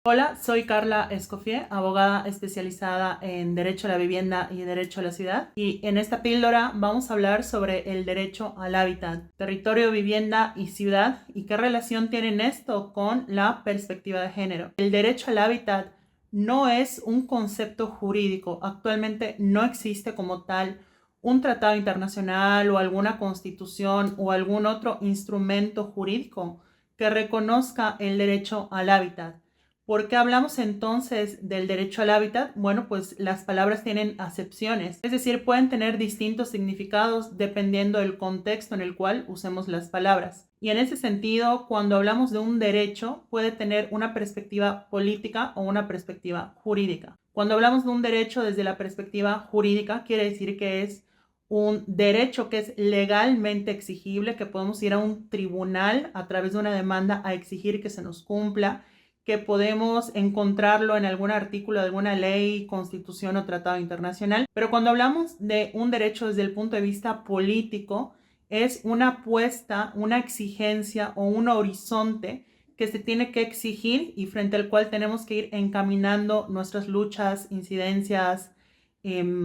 Hola, soy Carla Escoffier, abogada especializada en Derecho a la Vivienda y Derecho a la Ciudad. Y en esta píldora vamos a hablar sobre el derecho al hábitat, territorio, vivienda y ciudad, y qué relación tienen esto con la perspectiva de género. El derecho al hábitat no es un concepto jurídico. Actualmente no existe como tal un tratado internacional o alguna constitución o algún otro instrumento jurídico que reconozca el derecho al hábitat. ¿Por qué hablamos entonces del derecho al hábitat? Bueno, pues las palabras tienen acepciones, es decir, pueden tener distintos significados dependiendo del contexto en el cual usemos las palabras. Y en ese sentido, cuando hablamos de un derecho, puede tener una perspectiva política o una perspectiva jurídica. Cuando hablamos de un derecho desde la perspectiva jurídica, quiere decir que es un derecho que es legalmente exigible, que podemos ir a un tribunal a través de una demanda a exigir que se nos cumpla, que podemos encontrarlo en algún artículo de alguna ley, constitución o tratado internacional. Pero cuando hablamos de un derecho desde el punto de vista político, es una apuesta, una exigencia o un horizonte que se tiene que exigir y frente al cual tenemos que ir encaminando nuestras luchas, incidencias,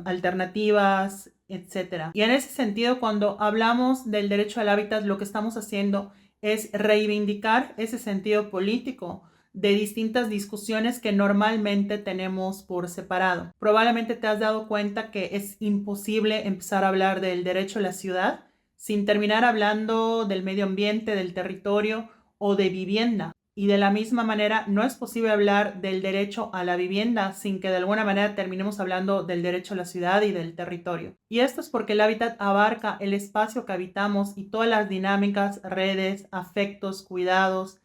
alternativas, etcétera. Y en ese sentido, cuando hablamos del derecho al hábitat, lo que estamos haciendo es reivindicar ese sentido político de distintas discusiones que normalmente tenemos por separado. Probablemente te has dado cuenta que es imposible empezar a hablar del derecho a la ciudad sin terminar hablando del medio ambiente, del territorio o de vivienda. Y de la misma manera, no es posible hablar del derecho a la vivienda sin que de alguna manera terminemos hablando del derecho a la ciudad y del territorio. Y esto es porque el hábitat abarca el espacio que habitamos y todas las dinámicas, redes, afectos, cuidados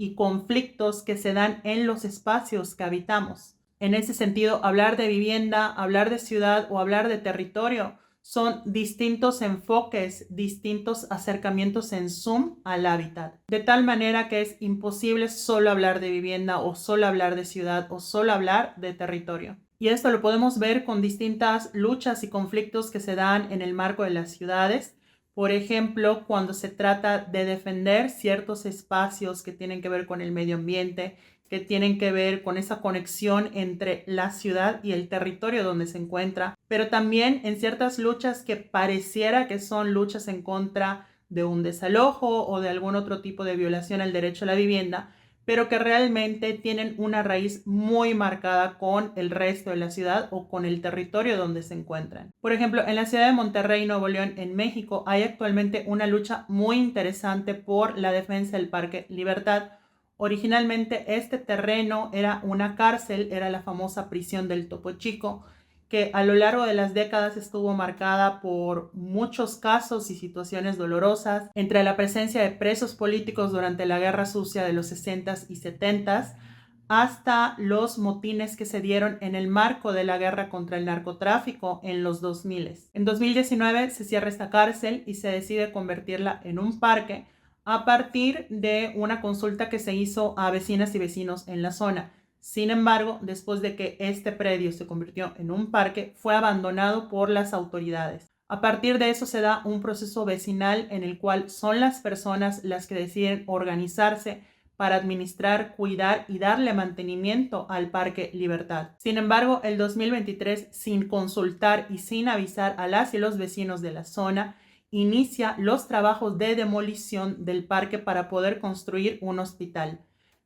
y conflictos que se dan en los espacios que habitamos. En ese sentido, hablar de vivienda, hablar de ciudad o hablar de territorio son distintos enfoques, distintos acercamientos en Zoom al hábitat. De tal manera que es imposible solo hablar de vivienda o solo hablar de ciudad o solo hablar de territorio. Y esto lo podemos ver con distintas luchas y conflictos que se dan en el marco de las ciudades. Por ejemplo, cuando se trata de defender ciertos espacios que tienen que ver con el medio ambiente, que tienen que ver con esa conexión entre la ciudad y el territorio donde se encuentra, pero también en ciertas luchas que pareciera que son luchas en contra de un desalojo o de algún otro tipo de violación al derecho a la vivienda, pero que realmente tienen una raíz muy marcada con el resto de la ciudad o con el territorio donde se encuentran. Por ejemplo, en la ciudad de Monterrey, Nuevo León, en México, hay actualmente una lucha muy interesante por la defensa del Parque Libertad. Originalmente este terreno era una cárcel, era la famosa prisión del Topo Chico, que a lo largo de las décadas estuvo marcada por muchos casos y situaciones dolorosas, entre la presencia de presos políticos durante la Guerra Sucia de los 60s y 70s, hasta los motines que se dieron en el marco de la guerra contra el narcotráfico en los 2000. En 2019 se cierra esta cárcel y se decide convertirla en un parque a partir de una consulta que se hizo a vecinas y vecinos en la zona. Sin embargo, después de que este predio se convirtió en un parque, fue abandonado por las autoridades. A partir de eso se da un proceso vecinal en el cual son las personas las que deciden organizarse para administrar, cuidar y darle mantenimiento al Parque Libertad. Sin embargo, el 2023, sin consultar y sin avisar a las y los vecinos de la zona, inicia los trabajos de demolición del parque para poder construir un hospital.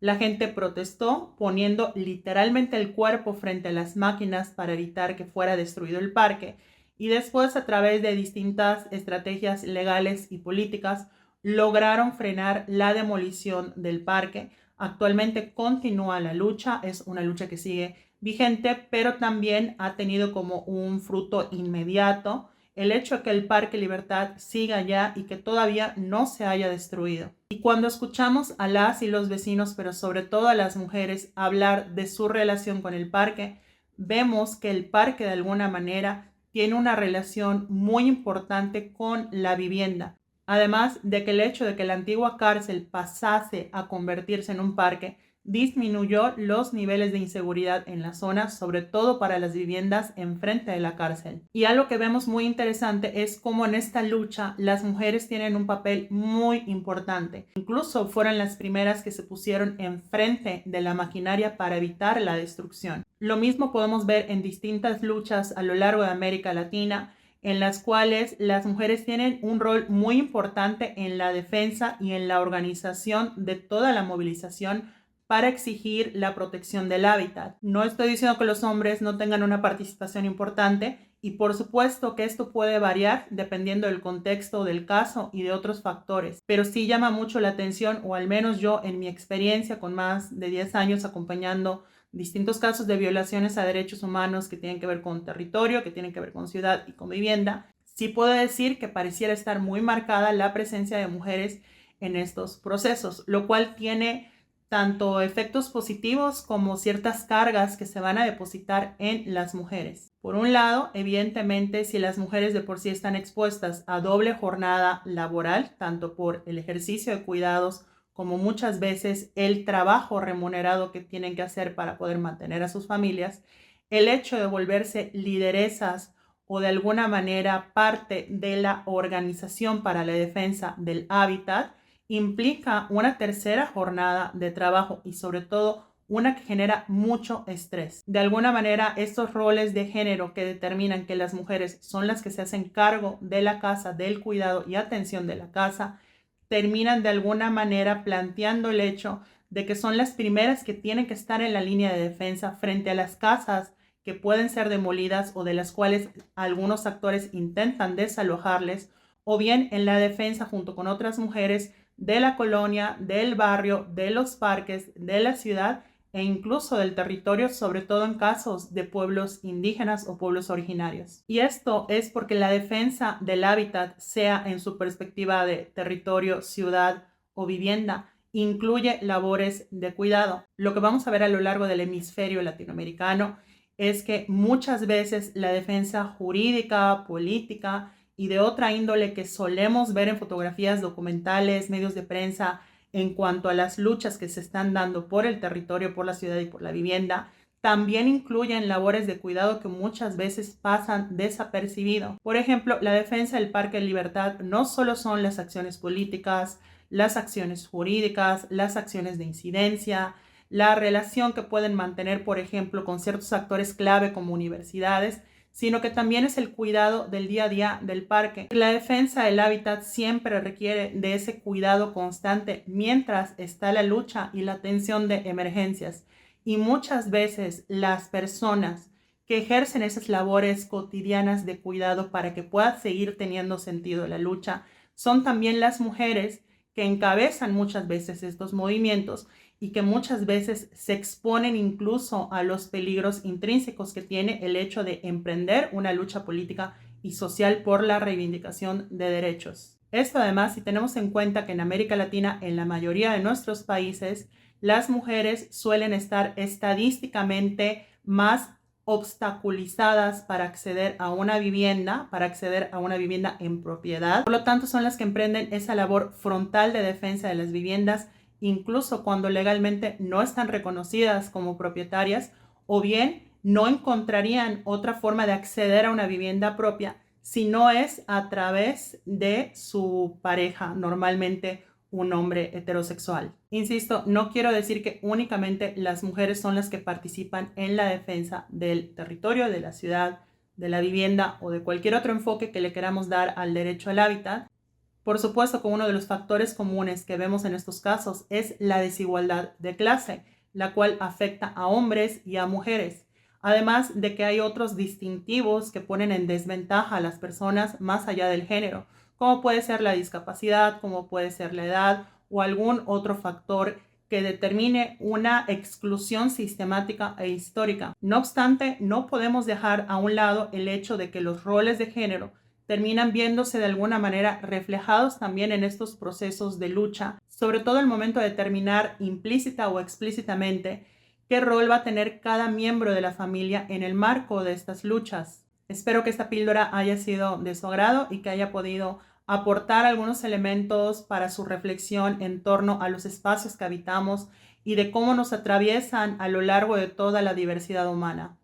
La gente protestó poniendo literalmente el cuerpo frente a las máquinas para evitar que fuera destruido el parque y después a través de distintas estrategias legales y políticas lograron frenar la demolición del parque. Actualmente continúa la lucha, es una lucha que sigue vigente, pero también ha tenido como un fruto inmediato el hecho de que el Parque Libertad siga allá y que todavía no se haya destruido. Y cuando escuchamos a las y los vecinos, pero sobre todo a las mujeres, hablar de su relación con el parque, vemos que el parque de alguna manera tiene una relación muy importante con la vivienda. Además de que el hecho de que la antigua cárcel pasase a convertirse en un parque disminuyó los niveles de inseguridad en la zona, sobre todo para las viviendas enfrente de la cárcel. Y algo que vemos muy interesante es cómo en esta lucha las mujeres tienen un papel muy importante. Incluso fueron las primeras que se pusieron enfrente de la maquinaria para evitar la destrucción. Lo mismo podemos ver en distintas luchas a lo largo de América Latina, en las cuales las mujeres tienen un rol muy importante en la defensa y en la organización de toda la movilización para exigir la protección del hábitat. No estoy diciendo que los hombres no tengan una participación importante, y por supuesto que esto puede variar dependiendo del contexto del caso y de otros factores, pero sí llama mucho la atención, o al menos yo en mi experiencia con más de 10 años acompañando distintos casos de violaciones a derechos humanos que tienen que ver con territorio, que tienen que ver con ciudad y con vivienda, sí puedo decir que pareciera estar muy marcada la presencia de mujeres en estos procesos, lo cual tiene tanto efectos positivos como ciertas cargas que se van a depositar en las mujeres. Por un lado, evidentemente, si las mujeres de por sí están expuestas a doble jornada laboral, tanto por el ejercicio de cuidados como muchas veces el trabajo remunerado que tienen que hacer para poder mantener a sus familias, el hecho de volverse lideresas o de alguna manera parte de la organización para la defensa del hábitat implica una tercera jornada de trabajo y sobre todo una que genera mucho estrés. De alguna manera, estos roles de género que determinan que las mujeres son las que se hacen cargo de la casa, del cuidado y atención de la casa, terminan de alguna manera planteando el hecho de que son las primeras que tienen que estar en la línea de defensa frente a las casas que pueden ser demolidas o de las cuales algunos actores intentan desalojarles, o bien en la defensa junto con otras mujeres de la colonia, del barrio, de los parques, de la ciudad e incluso del territorio, sobre todo en casos de pueblos indígenas o pueblos originarios. Y esto es porque la defensa del hábitat, sea en su perspectiva de territorio, ciudad o vivienda, incluye labores de cuidado. Lo que vamos a ver a lo largo del hemisferio latinoamericano es que muchas veces la defensa jurídica, política y de otra índole que solemos ver en fotografías, documentales, medios de prensa, en cuanto a las luchas que se están dando por el territorio, por la ciudad y por la vivienda, también incluyen labores de cuidado que muchas veces pasan desapercibido. Por ejemplo, la defensa del Parque de Libertad no solo son las acciones políticas, las acciones jurídicas, las acciones de incidencia, la relación que pueden mantener, por ejemplo, con ciertos actores clave como universidades, sino que también es el cuidado del día a día del parque. La defensa del hábitat siempre requiere de ese cuidado constante mientras está la lucha y la atención de emergencias. Y muchas veces las personas que ejercen esas labores cotidianas de cuidado para que pueda seguir teniendo sentido la lucha son también las mujeres que encabezan muchas veces estos movimientos y que muchas veces se exponen incluso a los peligros intrínsecos que tiene el hecho de emprender una lucha política y social por la reivindicación de derechos. Esto además, si tenemos en cuenta que en América Latina, en la mayoría de nuestros países, las mujeres suelen estar estadísticamente más obstaculizadas para acceder a una vivienda, en propiedad. Por lo tanto, son las que emprenden esa labor frontal de defensa de las viviendas, incluso cuando legalmente no están reconocidas como propietarias, o bien no encontrarían otra forma de acceder a una vivienda propia si no es a través de su pareja, normalmente un hombre heterosexual. Insisto, no quiero decir que únicamente las mujeres son las que participan en la defensa del territorio, de la ciudad, de la vivienda o de cualquier otro enfoque que le queramos dar al derecho al hábitat. Por supuesto que uno de los factores comunes que vemos en estos casos es la desigualdad de clase, la cual afecta a hombres y a mujeres. Además de que hay otros distintivos que ponen en desventaja a las personas más allá del género, como puede ser la discapacidad, como puede ser la edad o algún otro factor que determine una exclusión sistemática e histórica. No obstante, no podemos dejar a un lado el hecho de que los roles de género terminan viéndose de alguna manera reflejados también en estos procesos de lucha, sobre todo al momento de determinar implícita o explícitamente qué rol va a tener cada miembro de la familia en el marco de estas luchas. Espero que esta píldora haya sido de su agrado y que haya podido aportar algunos elementos para su reflexión en torno a los espacios que habitamos y de cómo nos atraviesan a lo largo de toda la diversidad humana.